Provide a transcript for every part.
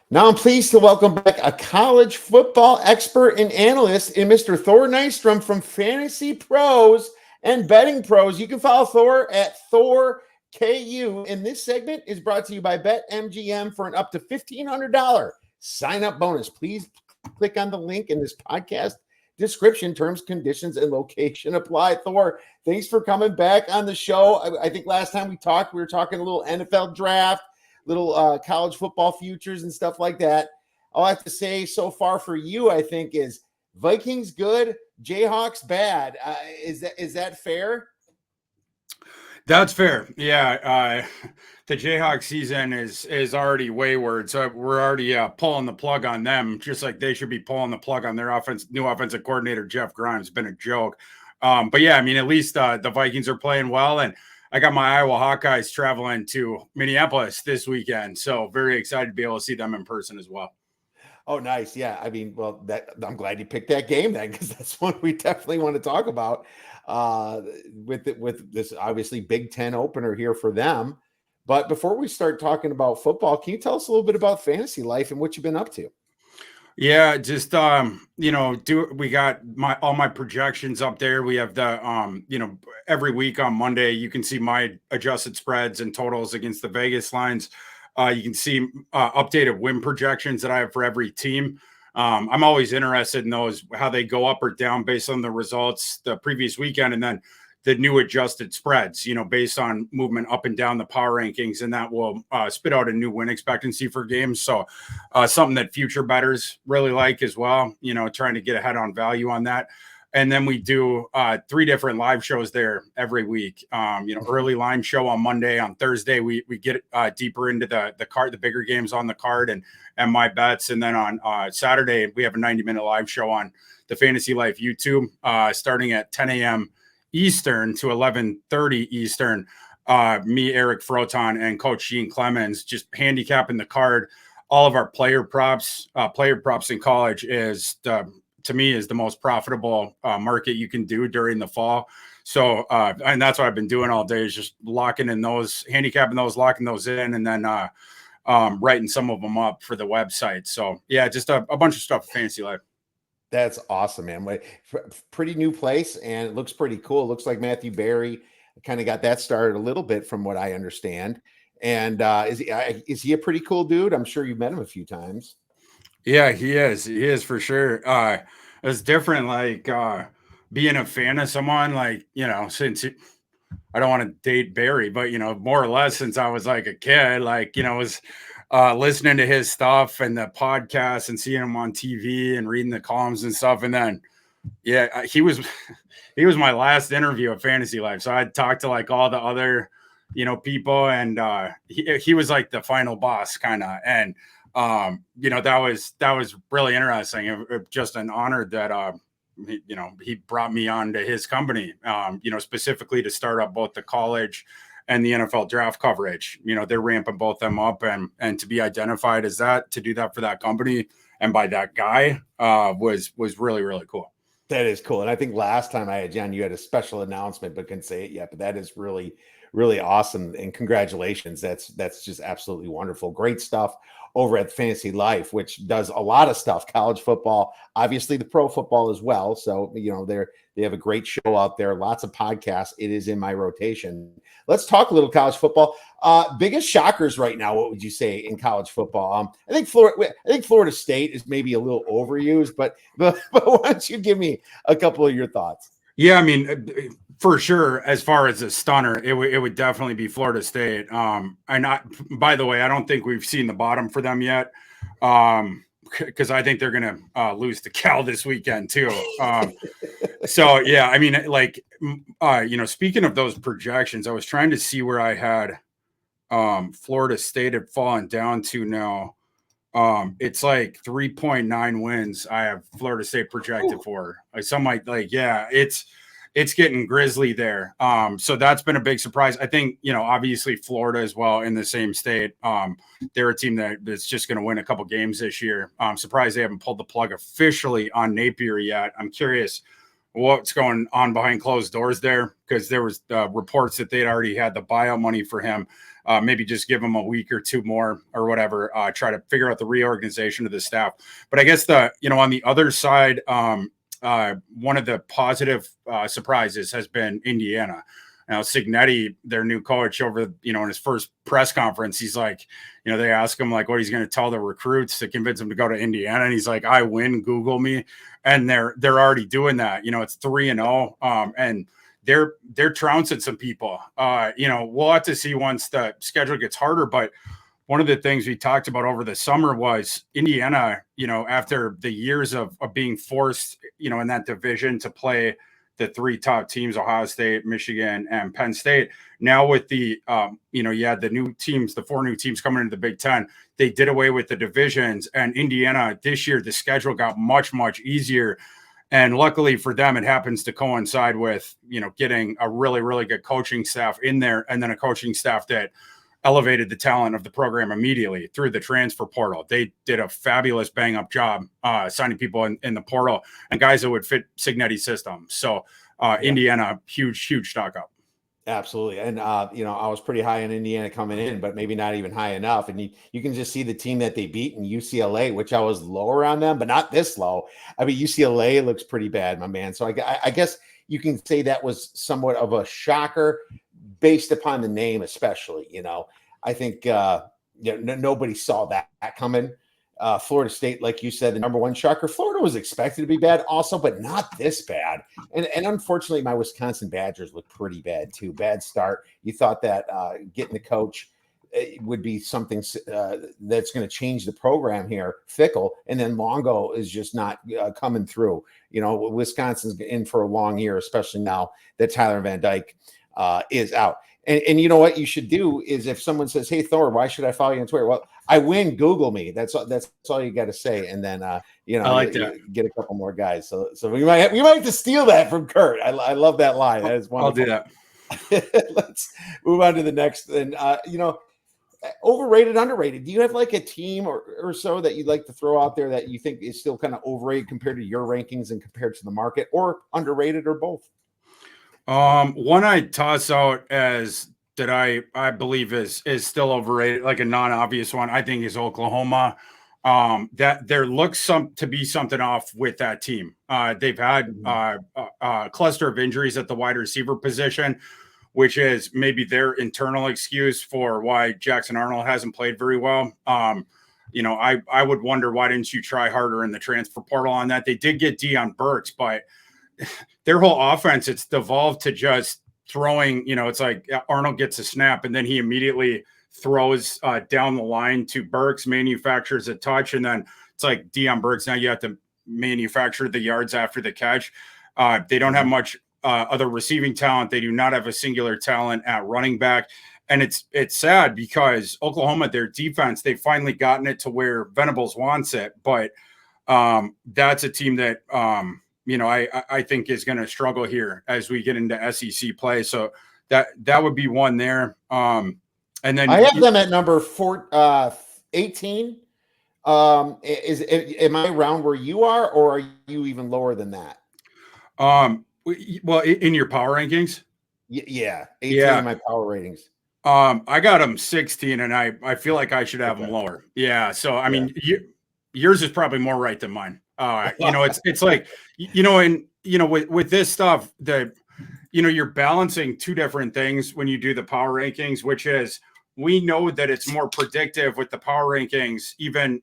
Now I'm pleased to welcome back a college football expert and analyst in Mr. Thor Nystrom from Fantasy Pros and Betting Pros. You can follow Thor at Thor KU. And this segment is brought to you by BetMGM for an up to $1,500 sign up bonus. Please click on the link in this podcast description. Terms, conditions, and location apply. Thor, thanks for coming back on the show. I think last time we talked, we were talking a little NFL draft, little college football futures and stuff like that. All I have to say so far for you, I think, is Vikings good, Jayhawks bad. Is that fair? That's fair. Yeah. The Jayhawk season is already wayward. So we're already pulling the plug on them, just like they should be pulling the plug on their new offensive coordinator, Jeff Grimes. Been a joke. But yeah, I mean, at least the Vikings are playing well. And I got my Iowa Hawkeyes traveling to Minneapolis this weekend. So very excited to be able to see them in person as well. Oh, nice. Yeah. I mean, well, I'm glad you picked that game then, because that's one we definitely want to talk about with this obviously Big Ten opener here for them. But before we start talking about football, can you tell us a little bit about fantasy life and what you've been up to? Yeah, just we got all my projections up there. We have the every week on Monday you can see my adjusted spreads and totals against the Vegas lines. You can see updated win projections that I have for every team. I'm always interested in those, how they go up or down based on the results the previous weekend, and then the new adjusted spreads, based on movement up and down the power rankings, and that will spit out a new win expectancy for games. So something that future bettors really like as well, trying to get ahead on value on that. And then we do 3 different live shows there every week. Early line show on Monday. On Thursday, we get deeper into the card, the bigger games on the card and my bets. And then on Saturday, we have a 90-minute live show on the Fantasy Life YouTube starting at 10 a.m. Eastern to 11:30 Eastern. Me, Eric Froton, and Coach Gene Clemens just handicapping the card. All of our player props in college to me is the most profitable market you can do during the fall. So, and that's what I've been doing all day, is just locking in those, handicapping those, locking those in, and then writing some of them up for the website. So yeah, just a bunch of stuff for Fantasy Life. That's awesome, man. Pretty new place, and it looks pretty cool. It looks like Matthew Berry kind of got that started a little bit from what I understand. And is he a pretty cool dude? I'm sure you've met him a few times. Yeah, he is. He is for sure. It's different, like being a fan of someone, like, since I don't want to date Barry, but more or less since I was like a kid, like, was listening to his stuff and the podcast and seeing him on TV and reading the columns and stuff. And then he was my last interview at Fantasy Life. So I talked to like all the other people, and he was like the final boss kind of. And that was really interesting. Just an honor that he brought me on to his company, specifically to start up both the college and the NFL draft coverage. They're ramping both them up, and to be identified as that, to do that for that company and by that guy was really, really cool. That is cool. And I think last time I had John, you had a special announcement, but couldn't say it yet. But that is really, really awesome. And congratulations. That's just absolutely wonderful. Great stuff over at Fantasy Life, which does a lot of stuff, college football, obviously the pro football as well. So, they have a great show out there, lots of podcasts. It is in my rotation. Let's talk a little college football. Biggest shockers right now, what would you say in college football? I think Florida State is maybe a little overused, but why don't you give me a couple of your thoughts? Yeah, I mean, for sure, as far as a stunner, it would definitely be Florida State. By the way, I don't think we've seen the bottom for them yet, because I think they're going to lose to Cal this weekend too. So yeah, I mean, like, speaking of those projections, I was trying to see where I had Florida State had fallen down to now. It's like 3.9 wins I have Florida State projected for. It's getting grisly there. So that's been a big surprise. I think, obviously Florida as well in the same state. They're a team that's just going to win a couple games this year. I'm surprised they haven't pulled the plug officially on Napier yet. I'm curious what's going on behind closed doors there, because there was reports that they'd already had the buyout money for him. maybe just give them a week or two more or whatever, try to figure out the reorganization of the staff. But I guess on the other side, one of the positive surprises has been Indiana. Now, Cignetti, their new coach, over, in his first press conference, he's like, they ask him like what he's going to tell the recruits to convince them to go to Indiana. And he's like, I win, Google me. And they're already doing that. It's 3-0. And they're trouncing some people. We'll have to see once the schedule gets harder. But one of the things we talked about over the summer was Indiana, after the years of being forced, in that division to play the three top teams, Ohio State, Michigan, and Penn State. Now with the, the new teams, the 4 new teams coming into the Big Ten, they did away with the divisions. And Indiana this year, the schedule got much, much easier. And luckily for them, it happens to coincide with, getting a really, really good coaching staff in there, and then a coaching staff that elevated the talent of the program immediately through the transfer portal. They did a fabulous bang-up job signing people in the portal and guys that would fit Cignetti's system. So Indiana, huge stock up. Absolutely. And, I was pretty high on Indiana coming in, but maybe not even high enough. And you can just see the team that they beat in UCLA, which I was lower on them, but not this low. I mean, UCLA looks pretty bad, my man. So I guess you can say that was somewhat of a shocker based upon the name, especially. I think nobody saw that coming. Florida State, like you said, the number one shocker. Florida was expected to be bad also, but not this bad. And unfortunately, my Wisconsin Badgers look pretty bad too. Bad start. You thought that getting the coach would be something that's going to change the program here. Fickle, and then Longo is just not coming through. Wisconsin's in for a long year, especially now that Tyler Van Dyke is out. And you know what you should do is, if someone says, "Hey Thor, why should I follow you on Twitter?" Well, I win. Google me. That's all you got to say. And then I like you get a couple more guys. So we might have to steal that from Kurt. I love that line. That is wonderful. I'll do that. Let's move on to the next. And overrated, underrated. Do you have like a team or so that you'd like to throw out there that you think is still kind of overrated compared to your rankings and compared to the market, or underrated, or both? One I toss out as that I believe is still overrated, like a non-obvious one, I think, is Oklahoma. That there looks to be something off with that team. They've had a cluster of injuries at the wide receiver position, which is maybe their internal excuse for why Jackson Arnold hasn't played very well. I would wonder, why didn't you try harder in the transfer portal on that? They did get Deion Burks, but their whole offense, it's devolved to just throwing, it's like Arnold gets a snap and then he immediately throws down the line to Burks, manufactures a touch, and then it's like Deion Burks. Now you have to manufacture the yards after the catch. They don't have much other receiving talent. They do not have a singular talent at running back. And it's sad because Oklahoma, their defense, they've finally gotten it to where Venables wants it. But that's a team that, I think is going to struggle here as we get into SEC play. So that would be one there. And then I have them at number 18. Am I around where you are, or are you even lower than that? Well, in your power rankings? Yeah. 18 in my power ratings. I got them 16, and I feel like I should have them lower. Yeah. So, I mean, yours is probably more right than mine. It's like, with this stuff that, you're balancing two different things when you do the power rankings, which is, we know that it's more predictive with the power rankings, even,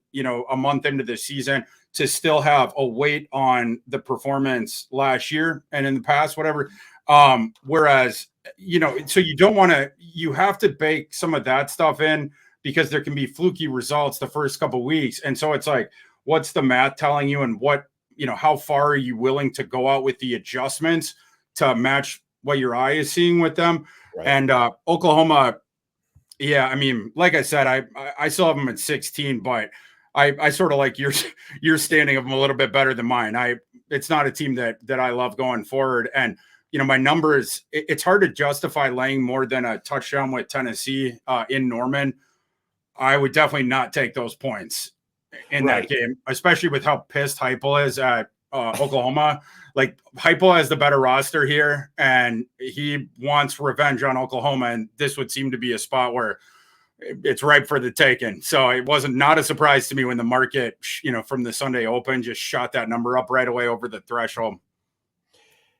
a month into the season, to still have a weight on the performance last year and in the past, whatever. Whereas, so you have to bake some of that stuff in, because there can be fluky results the first couple of weeks. And so it's like, what's the math telling you, and what, how far are you willing to go out with the adjustments to match what your eye is seeing with them? Right. And Oklahoma, yeah, I mean, like I said, I still have them at 16, but I sort of like your standing of them a little bit better than mine. It's not a team that I love going forward. And, my numbers, it's hard to justify laying more than a touchdown with Tennessee in Norman. I would definitely not take those points in that game, especially with how pissed Heupel is at Oklahoma. Like, Heupel has the better roster here, and he wants revenge on Oklahoma. And this would seem to be a spot where it's ripe for the taking. So it wasn't not a surprise to me when the market, from the Sunday open just shot that number up right away over the threshold.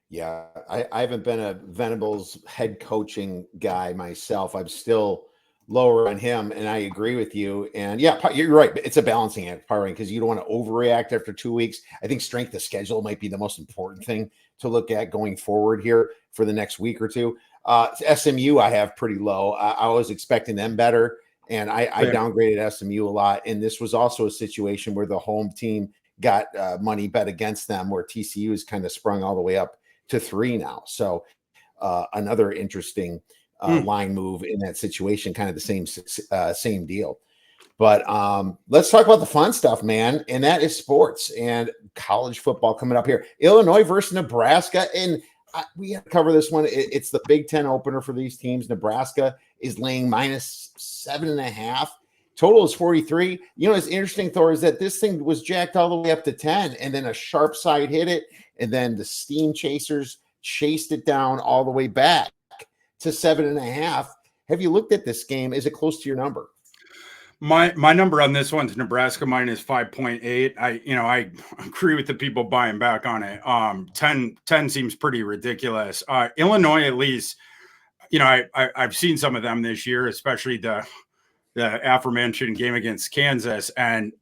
Yeah, I haven't been a Venables head coaching guy myself. I'm still lower on him, and I agree with you. And yeah, you're right. It's a balancing act, because you don't want to overreact after 2 weeks. I think strength of schedule might be the most important thing to look at going forward here for the next week or two. SMU, I have pretty low. I was expecting them better, and I downgraded SMU a lot. And this was also a situation where the home team got money bet against them, where TCU is kind of sprung all the way up to 3 now. So another interesting line move in that situation, kind of the same deal. But let's talk about the fun stuff, man. And that is sports and college football coming up here. Illinois versus Nebraska. And we have to cover this one. It's the Big Ten opener for these teams. Nebraska is laying -7.5. Total is 43. What's interesting, Thor, is that this thing was jacked all the way up to 10, and then a sharp side hit it, and then the Steam Chasers chased it down all the way back to 7.5. Have you looked at this game? Is it close to your number? My number on this one's Nebraska -5.8. I agree with the people buying back on it. 10 seems pretty ridiculous. Illinois, at least, I've seen some of them this year, especially the aforementioned game against Kansas, and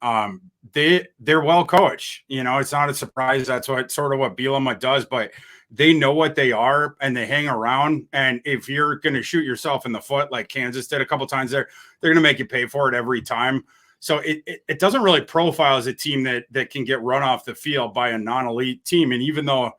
they're well coached. It's not a surprise. That's what Bielema does, but they know what they are and they hang around. And if you're going to shoot yourself in the foot like Kansas did a couple times there, they're going to make you pay for it every time. So it doesn't really profile as a team that can get run off the field by a non-elite team. And even though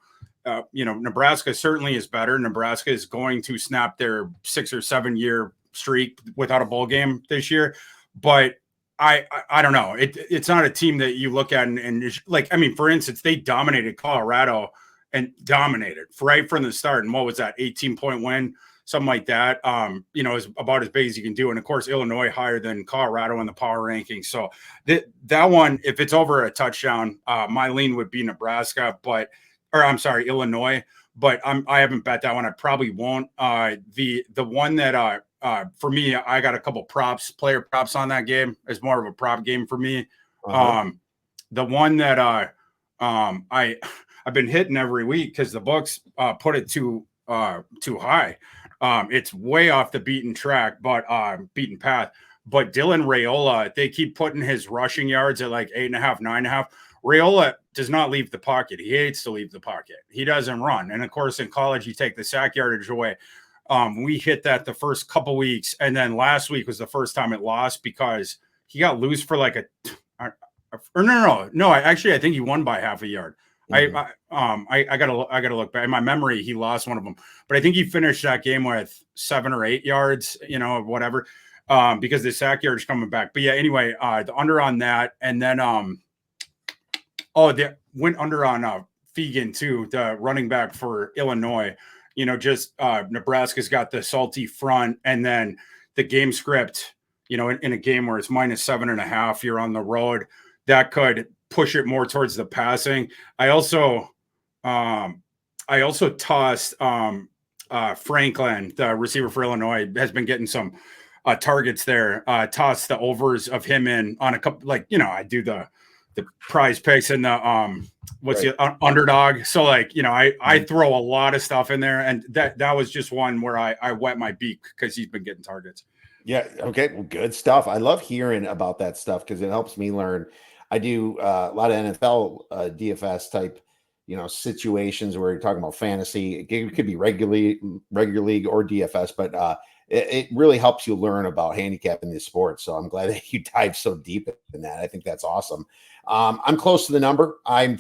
Nebraska certainly is better, Nebraska is going to snap their 6 or 7 year streak without a bowl game this year, but I don't know. It's not a team that you look at and for instance, they dominated Colorado and dominated right from the start. And what was that, 18-point win, something like that? Is about as big as you can do. And of course, Illinois higher than Colorado in the power rankings. So that one, if it's over a touchdown, my lean would be Nebraska, Illinois. But I haven't bet that one. I probably won't. The one that for me, I got a couple player props on that game. It's more of a prop game for me. The one that I've been hitting every week because the books put it too high. It's way off the beaten path. But Dylan Raiola, they keep putting his rushing yards at like 8.5, 9.5. Raiola does not leave the pocket. He hates to leave the pocket. He doesn't run. And of course, in college, you take the sack yardage away. We hit that the first couple weeks, and then last week was the first time it lost because he got loose for like I think he won by half a yard. Mm-hmm. I gotta look back in my memory. He lost one of them, but I think he finished that game with 7 or 8 yards, whatever, because the sack yardage coming back. But yeah, anyway, the under on that, and then they went under on Fegan too, the running back for Illinois. Nebraska's got the salty front, and then the game script, in a game where it's -7.5, you're on the road, that could push it more towards the passing. I also tossed Franklin, the receiver for Illinois, has been getting some targets there. Tossed the overs of him in on a couple, I do the prize picks and the the underdog. So I throw a lot of stuff in there, and that was just one where I wet my beak because he's been getting targets. Yeah. Okay. Well, good stuff. I love hearing about that stuff because it helps me learn. I do a lot of NFL DFS type, situations where you're talking about fantasy. It could be regular league or DFS, but it really helps you learn about handicapping this sport. So I'm glad that you dive so deep in that. I think that's awesome. I'm close to the number. I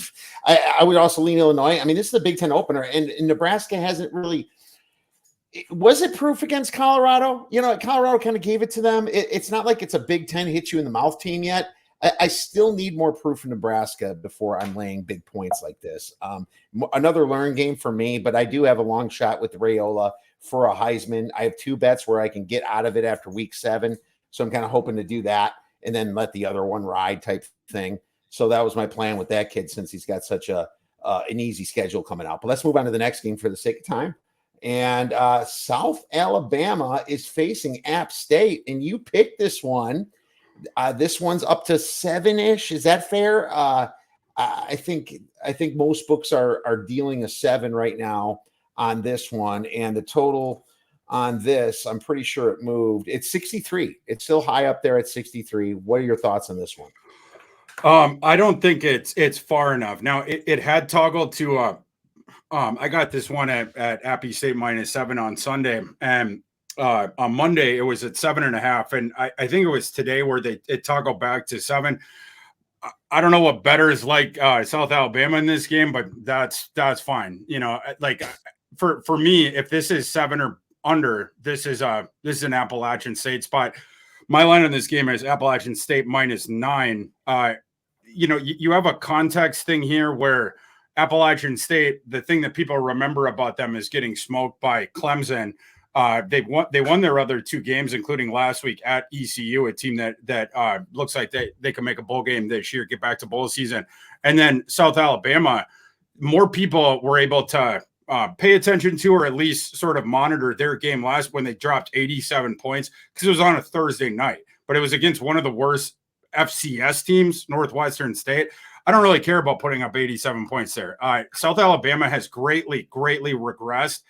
would also lean Illinois. I mean, this is the Big Ten opener, and Nebraska hasn't really. Was it proof against Colorado? Colorado kind of gave it to them. It's not like it's a Big Ten hit you in the mouth team yet. I still need more proof in Nebraska before I'm laying big points like this. Another learn game for me, but I do have a long shot with Raiola for a Heisman. I have 2 bets where I can get out of it after week 7. So I'm kind of hoping to do that and then let the other one ride type thing. So that was my plan with that kid since he's got such an easy schedule coming out. But let's move on to the next game for the sake of time. And South Alabama is facing App State, and you picked this one. This one's up to 7-ish. Is that fair? I think most books are dealing a 7 right now on this one, and the total on this, I'm pretty sure it moved. It's 63. It's still high up there at 63. What are your thoughts on this one? I don't think it's far enough. Now it had toggled to I got this one at Appy State -7 on Sunday, and on Monday it was at 7.5, and I think it was today where it toggled back to 7. I don't know what better is like South Alabama in this game, but that's fine. Like for me, if this is 7 or under, this is an Appalachian State spot. My line on this game is Appalachian State -9. You have a context thing here where Appalachian State, the thing that people remember about them is getting smoked by Clemson. They won their other 2 games, including last week at ECU, a team that looks like they can make a bowl game this year, get back to bowl season. And then South Alabama, more people were able to pay attention to, or at least sort of monitor their game last when they dropped 87 points, because it was on a Thursday night, but it was against one of the worst FCS teams, Northwestern State. I don't really care about putting up 87 points there. South Alabama has greatly regressed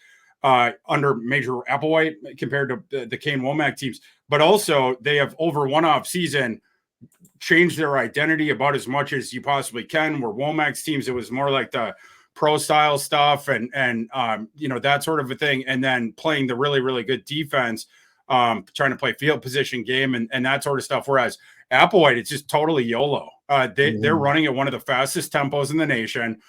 under Major Applewhite compared to the Kane Womack teams, but also they have over one off season changed their identity about as much as you possibly can. Where Womack's teams, it was more like the pro style stuff and that sort of a thing, and then playing the really good defense, trying to play field position game and that sort of stuff. Whereas Applewhite, it's just totally YOLO. They're running at one of the fastest tempos in the nation,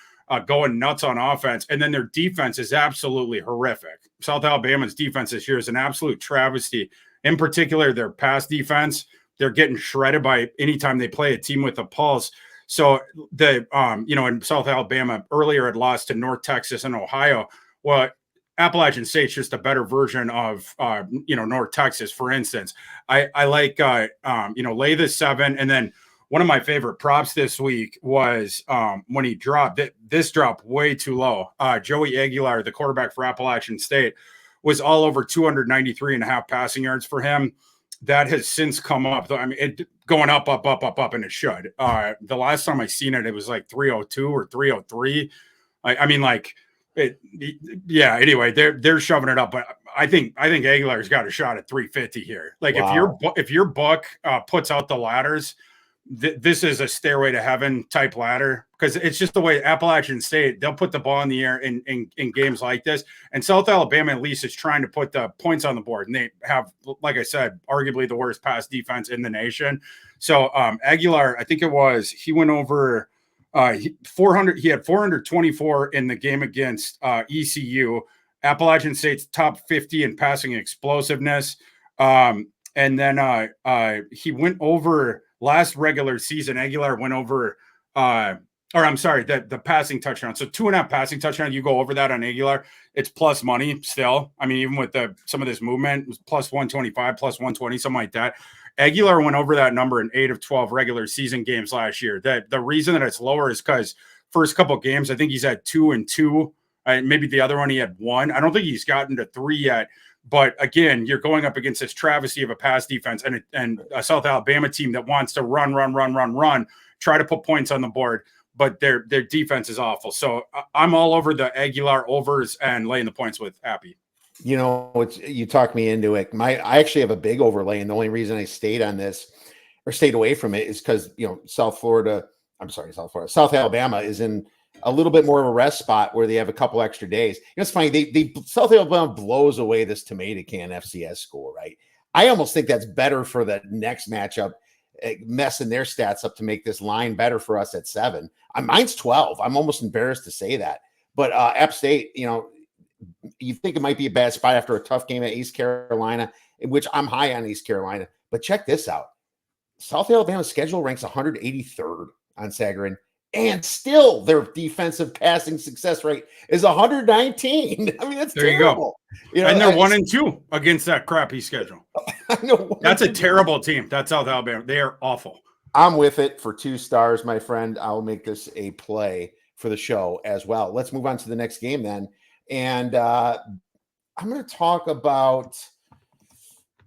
going nuts on offense, and then their defense is absolutely horrific. South Alabama's defense this year is an absolute travesty. In particular, their pass defense, they're getting shredded by anytime they play a team with a pulse. So in South Alabama earlier had lost to North Texas and Ohio. Well, Appalachian State's just a better version of North Texas, for instance. I like lay the 7, and then one of my favorite props this week was when he dropped it. This dropped way too low. Joey Aguilar, the quarterback for Appalachian State, was all over 293.5 passing yards for him. That has since come up. I mean, it going up, and it should. The last time I seen it, it was like 302 or 303. Anyway, they're shoving it up, but I think Aguilar's got a shot at 350 here. Like, wow. if your book puts out the ladders, this is a stairway to heaven type ladder, because it's just the way Appalachian State, they'll put the ball in the air in games like this. And South Alabama at least is trying to put the points on the board, and they have, like I said, arguably the worst pass defense in the nation. So Aguilar, I think it was, he went over 400. He had 424 in the game against ECU. Appalachian State's top 50 in passing explosiveness. And then he went over last regular season. Aguilar went over, the passing touchdown. So 2.5 passing touchdown. You go over that on Aguilar, it's plus money still. I mean, even with some of this movement, it was plus 125, plus 120, something like that. Aguilar went over that number in 8 of 12 regular season games last year. The reason that it's lower is because first couple games, I think he's had 2 and 2. Maybe the other one he had 1. I don't think he's gotten to 3 yet. But again, you're going up against this travesty of a pass defense and a South Alabama team that wants to run, try to put points on the board, but their defense is awful. So I'm all over the Aguilar overs and laying the points with Appy. You talked me into it. I actually have a big overlay, and the only reason I stayed on this or stayed away from it is because South Alabama is in a little bit more of a rest spot where they have a couple extra days. It's funny. They South Alabama blows away this tomato can FCS school, right? I almost think that's better for the next matchup, messing their stats up to make this line better for us at 7. Mine's 12. I'm almost embarrassed to say that, but App State, you think it might be a bad spot after a tough game at East Carolina, in which I'm high on East Carolina. But check this out. South Alabama's schedule ranks 183rd on Sagarin, and still their defensive passing success rate is 119. I mean, that's terrible. And they're 1 and 2 against that crappy schedule. I know. That's a terrible team. That's South Alabama. They are awful. I'm with it for 2 stars, my friend. I'll make this a play for the show as well. Let's move on to the next game then. And I'm going to talk about.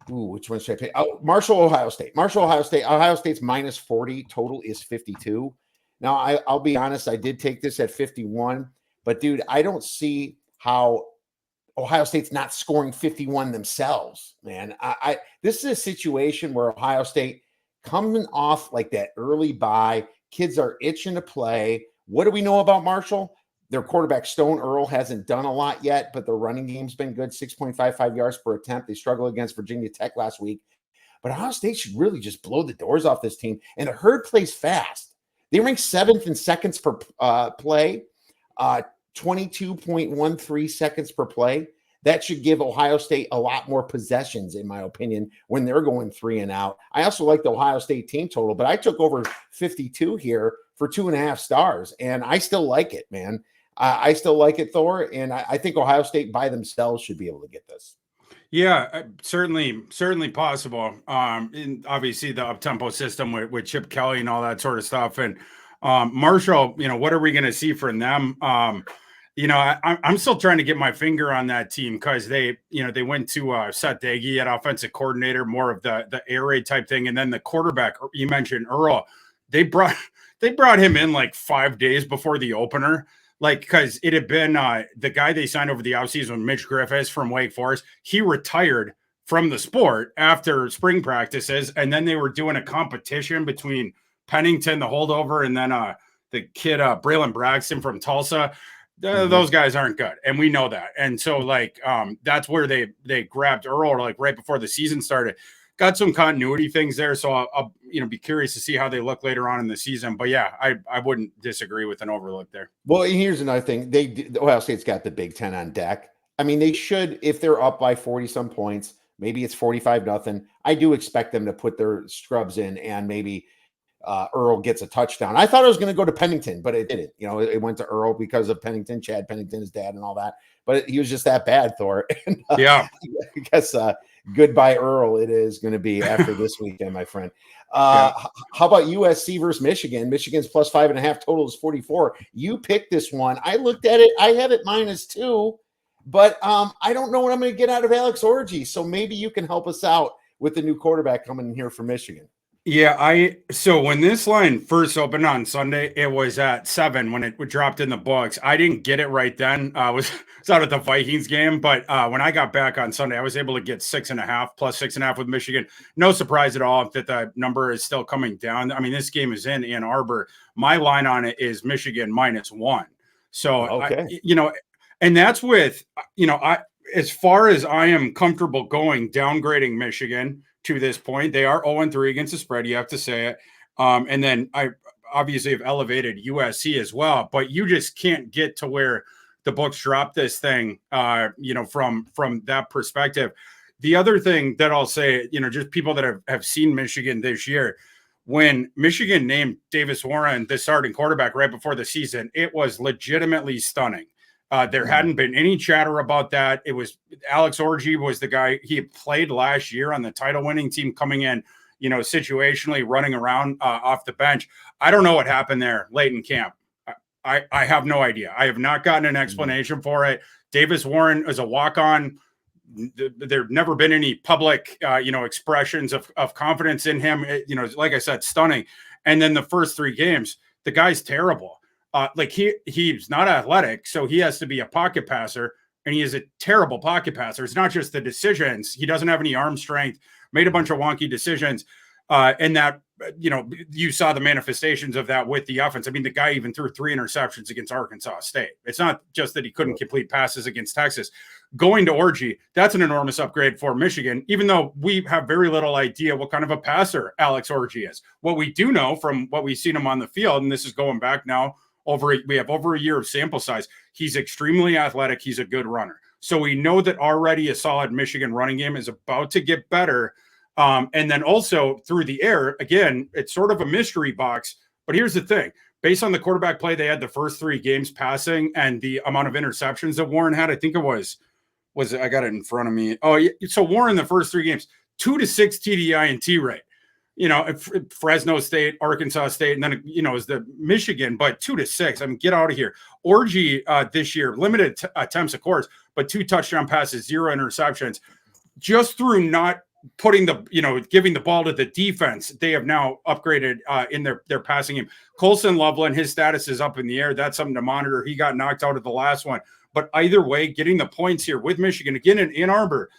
Ooh, which one should I pick? Oh, Marshall, Ohio State. Marshall, Ohio State. Ohio State's minus 40. Total is 52. Now, I'll be honest. I did take this at 51, but dude, I don't see how Ohio State's not scoring 51 themselves, man. This is a situation where Ohio State coming off like that early bye, kids are itching to play. What do we know about Marshall? Their quarterback, Stone Earl, hasn't done a lot yet, but the running game's been good, 6.55 yards per attempt. They struggled against Virginia Tech last week. But Ohio State should really just blow the doors off this team. And the herd plays fast. They rank 7th in seconds per play, 22.13 seconds per play. That should give Ohio State a lot more possessions, in my opinion, when they're going 3 and out. I also like the Ohio State team total, but I took over 52 here for 2.5 stars, and I still like it, man. I still like it, Thor, and I think Ohio State by themselves should be able to get this. Yeah, certainly possible. And obviously the up-tempo system with Chip Kelly and all that sort of stuff. And Marshall, what are we going to see from them? I'm still trying to get my finger on that team because they went to Seth Daggy at offensive coordinator, more of the air raid type thing, and then the quarterback you mentioned, Earl. They brought him in like 5 days before the opener. Like, because it had been the guy they signed over the offseason, Mitch Griffiths from Wake Forest. He retired from the sport after spring practices, and then they were doing a competition between Pennington, the holdover, and then the kid Braylon Braxton from Tulsa. Those guys aren't good, and we know that. And so, that's where they grabbed Earl, like right before the season started. Got some continuity things there, so I'll be curious to see how they look later on in the season. But yeah, I wouldn't disagree with an overlook there. Well, here's another thing: Ohio State's got the Big Ten on deck. I mean, they should, if they're up by 40 some points, maybe it's 45-0. I do expect them to put their scrubs in, and maybe Earl gets a touchdown. I thought it was going to go to Pennington, but it didn't. It went to Earl because of Pennington, Chad Pennington, his dad, and all that. But he was just that bad, Thor. And, yeah, I guess. Goodbye, Earl. It is going to be after this weekend, my friend. How about USC versus Michigan? Michigan's plus 5.5, total is 44. You picked this one. I looked at it. I have it -2, but I don't know what I'm going to get out of Alex Orgy. So maybe you can help us out with the new quarterback coming in here for Michigan. Yeah, so when this line first opened on Sunday, it was at 7 when it dropped in the books. I didn't get it right then. I was out at the Vikings game, but when I got back on Sunday, I was able to get 6.5 plus 6.5 with Michigan. No surprise at all that the number is still coming down. I mean, this game is in Ann Arbor. My line on it is Michigan -1. So, okay. and that's with, as far as I am comfortable going, downgrading Michigan to this point. They are 0-3 against the spread. You have to say it. And then I obviously have elevated USC as well, but you just can't get to where the books drop this thing, from that perspective. The other thing that I'll say, just people that have seen Michigan this year, when Michigan named Davis Warren the starting quarterback right before the season, it was legitimately stunning. There hadn't been any chatter about that. It was Alex Orgy was the guy. He played last year on the title-winning team, coming in, situationally running around off the bench. I don't know what happened there late in camp. I have no idea. I have not gotten an explanation for it. Davis Warren is a walk-on. There've never been any public, expressions of confidence in him. Like I said, stunning. And then the first 3 games, the guy's terrible. He's not athletic, so he has to be a pocket passer, and he is a terrible pocket passer. It's not just the decisions. He doesn't have any arm strength, made a bunch of wonky decisions. And that, you saw the manifestations of that with the offense. I mean, the guy even threw 3 interceptions against Arkansas State. It's not just that he couldn't complete passes against Texas. Going to Orgy, that's an enormous upgrade for Michigan, even though we have very little idea what kind of a passer Alex Orgy is. What we do know from what we've seen him on the field, and this is going back now, we have over a year of sample size. He's extremely athletic. He's a good runner. So we know that already a solid Michigan running game is about to get better. And then also through the air, again, it's sort of a mystery box. But here's the thing. Based on the quarterback play they had the first 3 games passing and the amount of interceptions that Warren had, I think it was I got it in front of me. Oh, yeah. So Warren, the first 3 games, 2 to 6 TDI and T rate. Fresno State, Arkansas State, and then, is the Michigan, but 2-6. I mean, get out of here. Orgy this year, limited attempts, of course, but 2 touchdown passes, 0 interceptions. Just through not putting giving the ball to the defense, they have now upgraded in their passing game. Colson Loveland, his status is up in the air. That's something to monitor. He got knocked out of the last one. But either way, getting the points here with Michigan, again in Ann Arbor,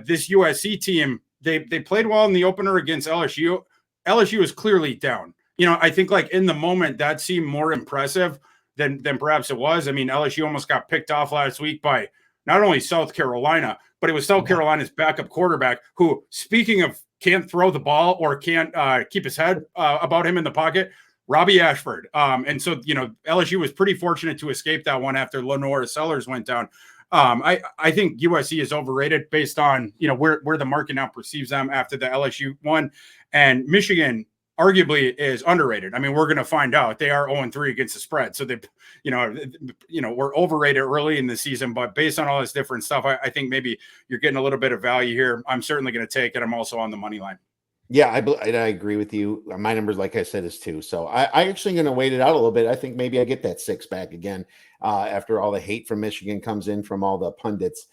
this USC team, they played well in the opener against LSU. LSU is clearly down. I think like in the moment that seemed more impressive than perhaps it was. I mean, LSU almost got picked off last week by not only South Carolina, but it was South Carolina's backup quarterback who, speaking of can't throw the ball or can't keep his head about him in the pocket, Robbie Ashford. And so, LSU was pretty fortunate to escape that one after Lenora Sellers went down. I think USC is overrated based on, where the market now perceives them after the LSU one, and Michigan arguably is underrated. I mean, we're going to find out. They are 0-3 against the spread. So they, we're overrated early in the season, but based on all this different stuff, I think maybe you're getting a little bit of value here. I'm certainly going to take it. I'm also on the money line. Yeah, I agree with you. My numbers, like I said, is 2. So I actually going to wait it out a little bit. I think maybe I get that 6 back again after all the hate from Michigan comes in from all the pundits,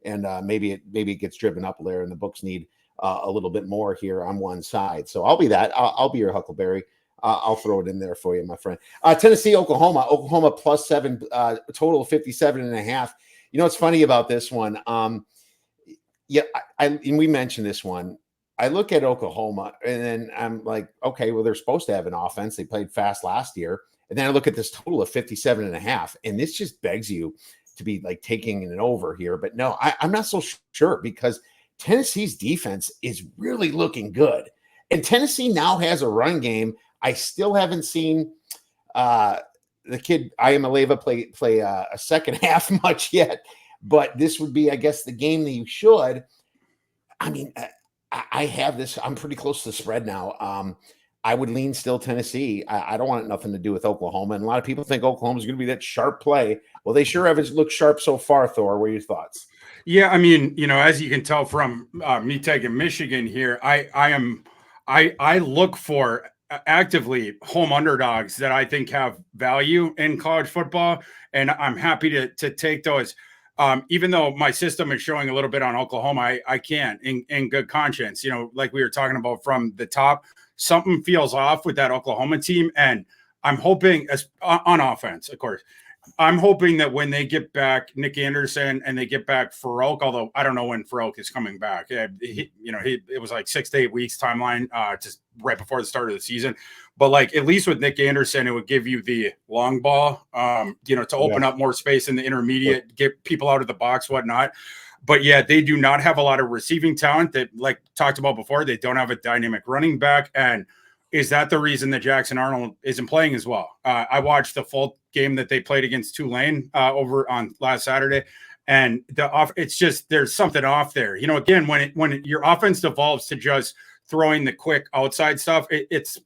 and maybe it gets driven up there, and the books need a little bit more here on one side. So I'll be that. I'll be your Huckleberry. I'll throw it in there for you, my friend. Tennessee, Oklahoma +7, total of 57.5. What's funny about this one? And we mentioned this one. I look at Oklahoma and then I'm like, okay, well, they're supposed to have an offense. They played fast last year. And then I look at this total of 57.5, and this just begs you to be like taking it over here. But no, I'm not so sure, because Tennessee's defense is really looking good. And Tennessee now has a run game. I still haven't seen the kid Iamaleava play a second half much yet, but this would be, I guess, the game that you should. I mean, I have this. I'm pretty close to the spread now. I would lean still Tennessee. I don't want nothing to do with Oklahoma. And a lot of people think Oklahoma is going to be that sharp play. Well, they sure haven't looked sharp so far, Thor. What are your thoughts? Yeah, I mean, as you can tell from me taking Michigan here, I look for actively home underdogs that I think have value in college football, and I'm happy to take those. Even though my system is showing a little bit on Oklahoma, I can't in good conscience. Like we were talking about from the top, something feels off with that Oklahoma team, and I'm hoping on offense, of course. I'm hoping that when they get back Nick Anderson and they get back Farouk, although I don't know when Farouk is coming back. It was like 6 to 8 weeks timeline, just right before the start of the season. But like at least with Nick Anderson, it would give you the long ball, to open up more space in the intermediate, get people out of the box, whatnot. But yeah, they do not have a lot of receiving talent. That, like talked about before, they don't have a dynamic running back. And is that the reason that Jackson Arnold isn't playing as well? I watched the full game that they played against Tulane over on last Saturday, and it's just there's something off there. Again, when your offense devolves to just throwing the quick outside stuff, it's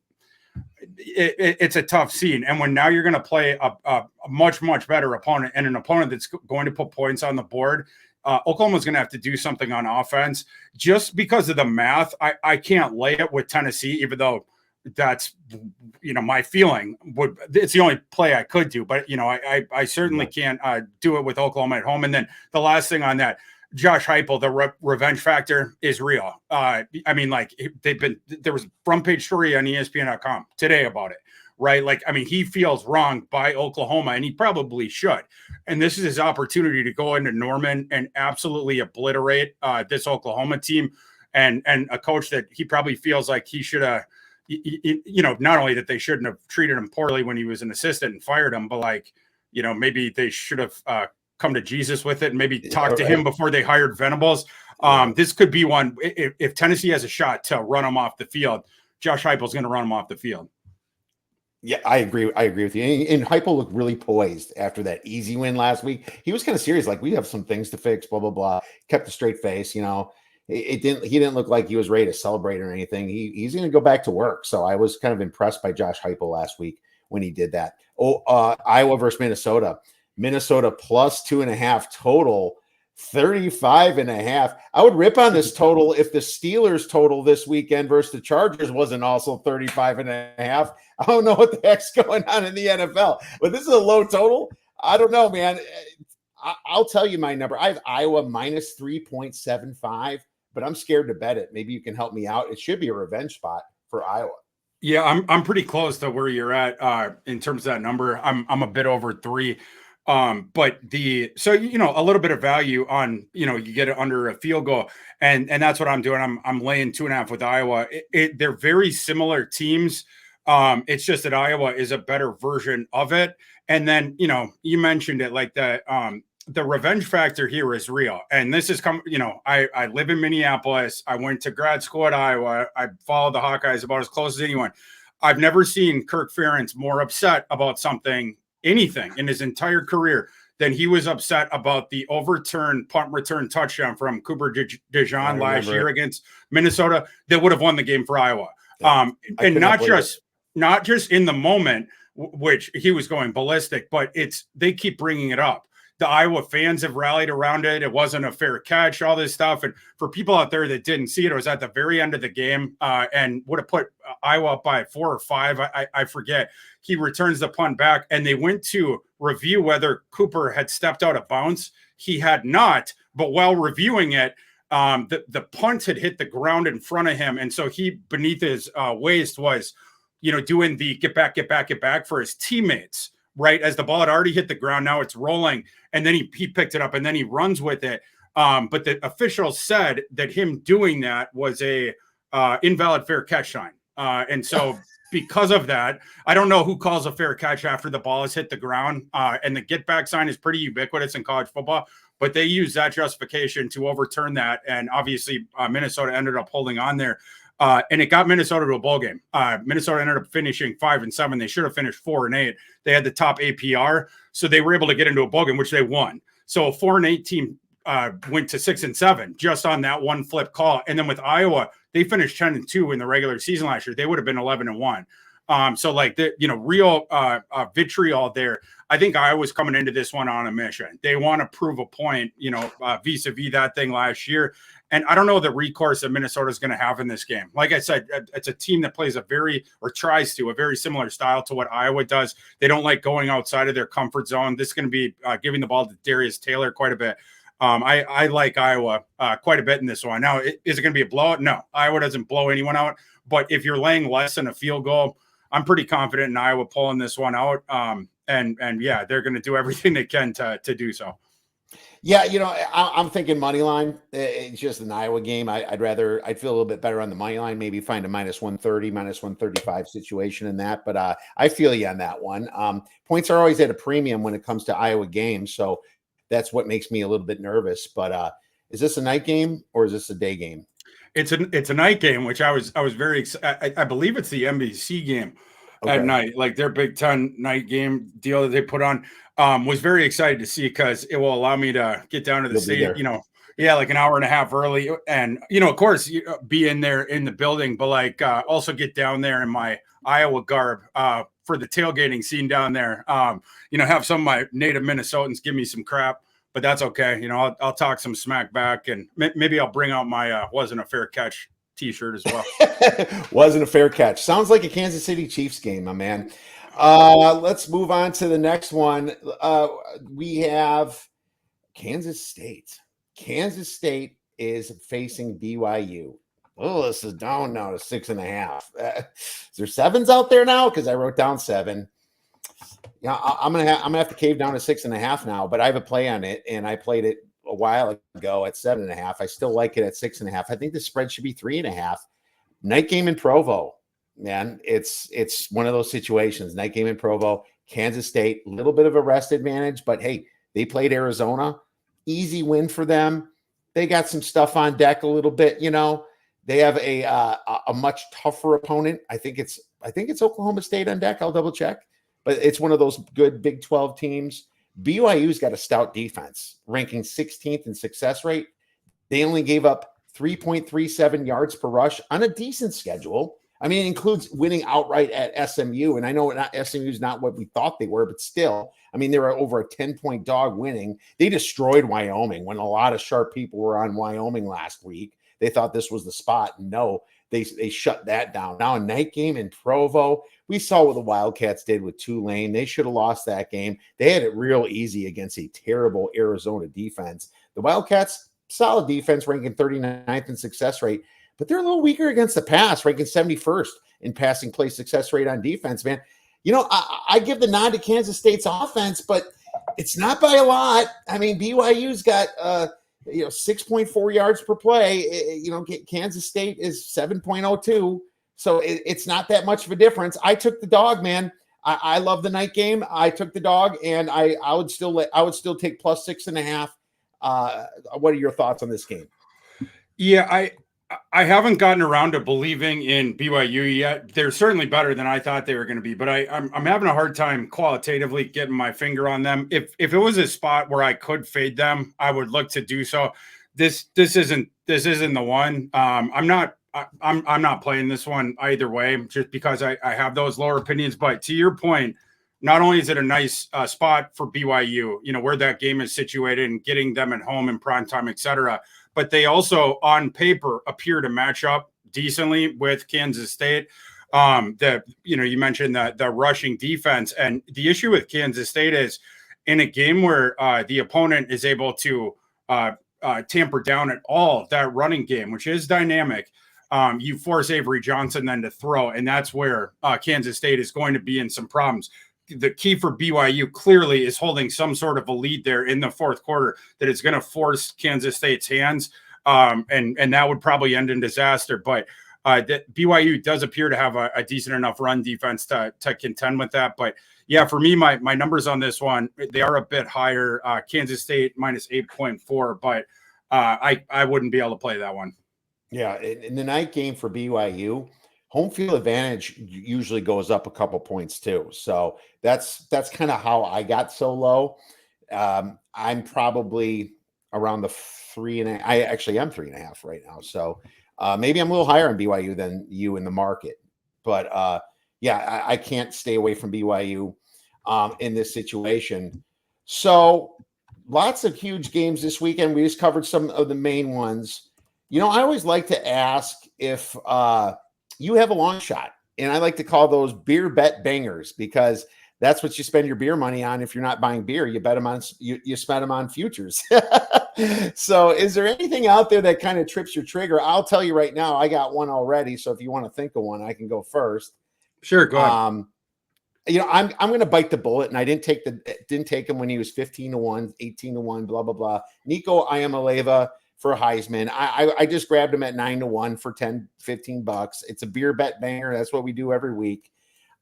a tough scene. And when now you're going to play a much better opponent, and an opponent that's going to put points on the board, Oklahoma's going to have to do something on offense. Just because of the math, I can't lay it with Tennessee, even though that's my feeling. It's the only play I could do, but I certainly can't do it with Oklahoma at home. And then the last thing on that, Josh Heupel, the revenge factor is real. I mean, like there was a front page story on ESPN.com today about it, right? Like, I mean, he feels wronged by Oklahoma, and he probably should. And this is his opportunity to go into Norman and absolutely obliterate this Oklahoma team, and a coach that he probably feels like he should have. Not only that they shouldn't have treated him poorly when he was an assistant and fired him, but maybe they should have come to Jesus with it and maybe talk to him before they hired Venables. This could be one. If Tennessee has a shot to run him off the field, Josh Heupel's going to run him off the field. Yeah, I agree with you. And Heupel looked really poised after that easy win last week. He was kind of serious, like, we have some things to fix, blah, blah, blah. Kept a straight face, He didn't look like he was ready to celebrate or anything. He's going to go back to work. So I was kind of impressed by Josh Heupel last week when he did that. Iowa versus Minnesota. Minnesota +2.5 total, 35.5. I would rip on this total if the Steelers total this weekend versus the Chargers wasn't also 35.5. I don't know what the heck's going on in the NFL, but this is a low total. I don't know, man. I'll tell you my number. I have Iowa minus 3.75, but I'm scared to bet it. Maybe you can help me out. It should be a revenge spot for Iowa. Yeah, I'm pretty close to where you're at in terms of that number. I'm a bit over 3. But so a little bit of value on, you get it under a field goal, and that's what I'm doing. I'm laying 2.5 with Iowa. They're very similar teams. It's just that Iowa is a better version of it. And then, you mentioned it, like the revenge factor here is real. And this is I live in Minneapolis. I went to grad school at Iowa. I followed the Hawkeyes about as close as anyone. I've never seen Kirk Ferentz more upset about anything in his entire career than he was upset about the overturned punt return touchdown from Cooper DeJean last year against Minnesota that would have won the game for Iowa. And not just in the moment, which he was going ballistic, but they keep bringing it up. The Iowa fans have rallied around it. It wasn't a fair catch, all this stuff. And for people out there that didn't see it, it was at the very end of the game and would have put Iowa up by 4 or 5. I forget. He returns the punt back, and they went to review whether Cooper had stepped out of bounds. He had not, but while reviewing it, the punt had hit the ground in front of him. And so he, beneath his waist, was, doing the get back for his teammates. Right as the ball had already hit the ground, now it's rolling, and then he picked it up and then he runs with it. But the officials said that him doing that was a invalid fair catch sign, and so because of that, I don't know who calls a fair catch after the ball has hit the ground. And the get back sign is pretty ubiquitous in college football, but they use that justification to overturn that, and obviously Minnesota ended up holding on there. And it got Minnesota to a bowl game. Minnesota ended up finishing 5-7. They should have finished 4-8. They had the top APR, so they were able to get into a bowl game, which they won. So a 4-8 team went to 6-7 just on that one flip call. And then with Iowa, they finished 10-2 in the regular season last year. They would have been 11-1. So like the real vitriol there. I think Iowa's coming into this one on a mission. They want to prove a point, vis-a-vis that thing last year. And I don't know the recourse that Minnesota is going to have in this game. Like I said, it's a team that plays tries to a very similar style to what Iowa does. They don't like going outside of their comfort zone. This is going to be giving the ball to Darius Taylor quite a bit. I like Iowa quite a bit in this one. Now, is it going to be a blowout? No, Iowa doesn't blow anyone out. But if you're laying less than a field goal, I'm pretty confident in Iowa pulling this one out. And yeah, they're going to do everything they can to do so. Yeah, I'm thinking money line. It's just an Iowa game. I'd feel a little bit better on the money line. Maybe find a minus 130, minus 135 situation in that. But I feel you on that one. Points are always at a premium when it comes to Iowa games, so that's what makes me a little bit nervous. But is this a night game or is this a day game? It's a night game, which I was very excited. I believe it's the NBC game at night, like their Big Ten night game deal that they put on. Was very excited to see because it will allow me to get down to the stadium, like an hour and a half early. And, of course, be in there in the building, but also get down there in my Iowa garb for the tailgating scene down there. Have some of my native Minnesotans give me some crap, but that's okay. I'll talk some smack back, and maybe I'll bring out my wasn't a fair catch T-shirt as well. Wasn't a fair catch. Sounds like a Kansas City Chiefs game, my man. Let's move on to the next one. We have Kansas State. Kansas State is facing BYU. Oh, this is down now to 6.5. Is there 7s out there now? Because I wrote down 7. Yeah, I'm gonna have to cave down to 6.5 now. But I have a play on it, and I played it a while ago at 7.5. I still like it at 6.5. I think the spread should be 3.5. Night game in Provo. Man, it's one of those situations. Night game in Provo, Kansas State, a little bit of a rest advantage, but hey, they played Arizona. Easy win for them. They got some stuff on deck a little bit, They have a much tougher opponent. I think it's Oklahoma State on deck. I'll double check, but it's one of those good Big 12 teams. BYU's got a stout defense, ranking 16th in success rate. They only gave up 3.37 yards per rush on a decent schedule. I mean, it includes winning outright at SMU. And I know SMU is not what we thought they were, but still, I mean, they were over a 10-point dog winning. They destroyed Wyoming when a lot of sharp people were on Wyoming last week. They thought this was the spot. No, they shut that down. Now a night game in Provo. We saw what the Wildcats did with Tulane. They should have lost that game. They had it real easy against a terrible Arizona defense. The Wildcats, solid defense, ranking 39th in success rate, but they're a little weaker against the pass, ranking 71st in passing play success rate on defense, man. You know, I give the nod to Kansas State's offense, but it's not by a lot. I mean, BYU's got 6.4 yards per play. Kansas State is 7.02. So it's not that much of a difference. I took the dog, man. I love the night game. I took the dog, and I would still take plus 6.5. What are your thoughts on this game? Yeah, I haven't gotten around to believing in BYU yet. They're certainly better than I thought they were going to be, but I'm having a hard time qualitatively getting my finger on them. If it was a spot where I could fade them, I would look to do so. This isn't the one. I'm not playing this one either way, just because I have those lower opinions. But to your point, not only is it a nice spot for BYU, where that game is situated and getting them at home in prime time, et cetera, but they also on paper appear to match up decently with Kansas State. You mentioned the rushing defense, and the issue with Kansas State is in a game where the opponent is able to tamper down at all that running game, which is dynamic. You force Avery Johnson then to throw, and that's where Kansas State is going to be in some problems. The key for BYU clearly is holding some sort of a lead there in the fourth quarter that is going to force Kansas State's hands, and that would probably end in disaster. But that BYU does appear to have a decent enough run defense to contend with that. But yeah, for me, my numbers on this one, they are a bit higher. Kansas State minus 8.4, but I wouldn't be able to play that one. Yeah, in the night game for BYU, home field advantage usually goes up a couple points too. So that's kind of how I got so low. I'm probably around the 3.5. I actually am 3.5 right now. So maybe I'm a little higher on BYU than you in the market. But I can't stay away from BYU in this situation. So lots of huge games this weekend. We just covered some of the main ones. I always like to ask if you have a long shot, and I like to call those beer bet bangers, because that's what you spend your beer money on. If you're not buying beer, you bet them on, you spend them on futures. So is there anything out there that kind of trips your trigger? I'll tell you right now, I got one already. So if you want to think of one, I can go first. Sure, go ahead. I'm going to bite the bullet, and I didn't take him when he was 15-1, 18-1, blah, blah, blah. Nico Iamaleava for Heisman. I just grabbed him at 9-1 for $10-15. It's a beer bet banger. That's what we do every week.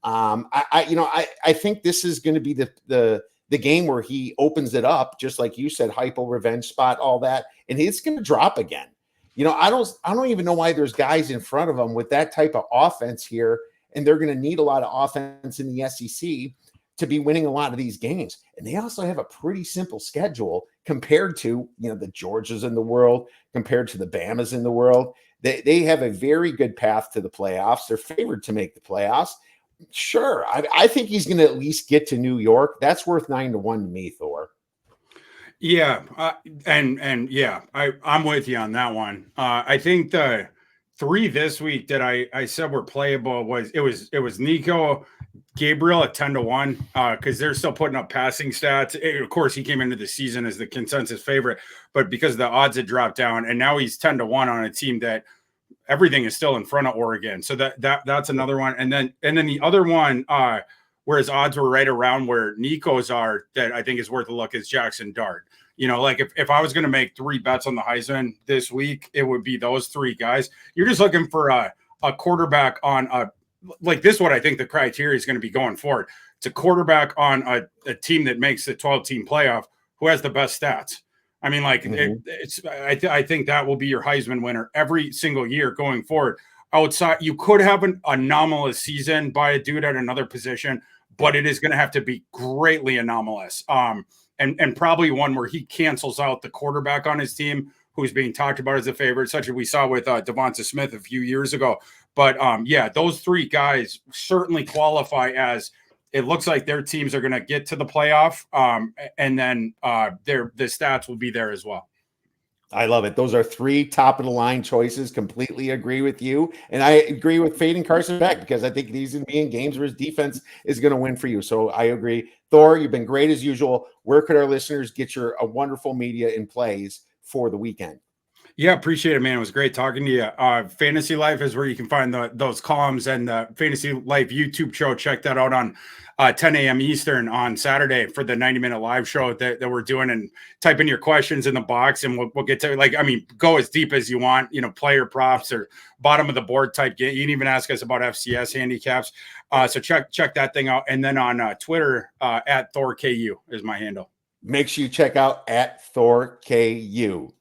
I think this is going to be the game where he opens it up, just like you said, hypo, revenge spot, all that, and it's going to drop again. I don't even know why there's guys in front of him with that type of offense here, and they're going to need a lot of offense in the SEC to be winning a lot of these games. And they also have a pretty simple schedule compared to, the Georgias in the world, compared to the Bamas in the world. They have a very good path to the playoffs. They're favored to make the playoffs. Sure. I think he's going to at least get to New York. That's worth 9-1 to me, Thor. Yeah. And yeah, I'm with you on that one. I think the 3 this week that I said were playable was Nico, Gabriel at 10-1, because they're still putting up passing stats. Of course, he came into the season as the consensus favorite, but because the odds had dropped down, and now he's 10-1 on a team that everything is still in front of Oregon. So that's another one. And then the other one, where his odds were right around where Nico's are, that I think is worth a look, is Jackson Dart. Like if I was going to make 3 bets on the Heisman this week, it would be those 3 guys. You're just looking for a quarterback on like this. What I think the criteria is going to be going forward. It's a quarterback on a team that makes the 12-team playoff who has the best stats. I mean, like I think that will be your Heisman winner every single year going forward. Outside, you could have an anomalous season by a dude at another position, but it is going to have to be greatly anomalous. And probably one where he cancels out the quarterback on his team who's being talked about as a favorite, such as we saw with Devonta Smith a few years ago. But yeah, those three guys certainly qualify as it looks like their teams are going to get to the playoff, and then the stats will be there as well. I love it. Those are three top of the line choices. Completely agree with you. And I agree with fading Carson Beck because I think these are being games where his defense is going to win for you. So I agree. Thor, you've been great as usual. Where could our listeners get your wonderful media and plays for the weekend? Yeah, appreciate it, man. It was great talking to you. Fantasy Life is where you can find those columns, and the Fantasy Life YouTube show. Check that out on 10 a.m. Eastern on Saturday for the 90-minute live show that we're doing, and type in your questions in the box and we'll get to go as deep as you want, player props or bottom of the board type game. You can even ask us about FCS handicaps. So check that thing out. And then on Twitter, at ThorKU is my handle. Make sure you check out at ThorKU.